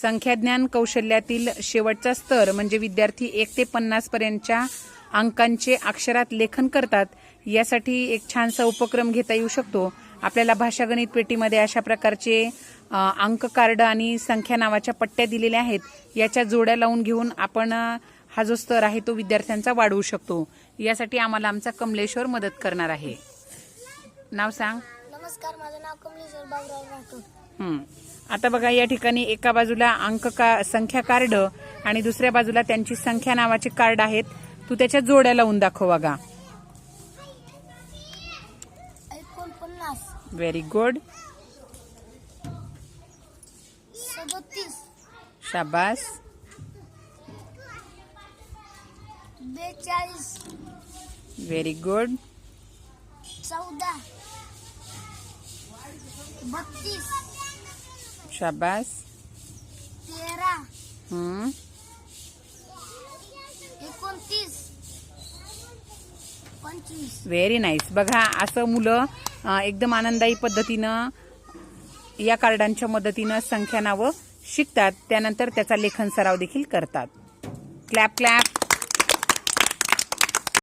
संख्याज्ञान कौशल्यातील शेवटचा स्तर म्हणजे विद्यार्थी 1 ते 50 पर्यंतच्या अंकांचे अक्षरात लेखन करतात, यासाठी एक छानसा उपक्रम घेता येऊ शकतो। आपल्याला भाषागणित पेटीमध्ये अशा प्रकारचे अंक कार्ड आणि संख्या नावाच्या पट्ट्या दिलेल्या आहेत। याच्या जोड्या लावून घेऊन आपण हा जो स्तर आहे तो विद्यार्थ्यांचा वाढवू शकतो। यासाठी आम्हाला आमचा कमलेश्वर मदत करणार आहे। नाव सांग। नमस्कार, माझं नाव कमलेश्वर बाबुराव राठोड। आता बघा, या ठिकाणी एका बाजूला संख्या कार्ड आणि दुसऱ्या बाजूला त्यांची संख्या नावाचे कार्ड आहेत। तू त्याच्या जोड्या लावून दाखव बघा। 49, व्हेरी गुड, 37, शाबास, 42, व्हेरी गुड, 14, 32, शाबास, 13, 29, 25। Very nice. बघा, असं मुलं एकदम आनंदायी पद्धतीनं या कार्डांच्या मदतीनं संख्या नावं शिकतात, त्यानंतर त्याचा लेखन सराव देखील करतात। Clap clap.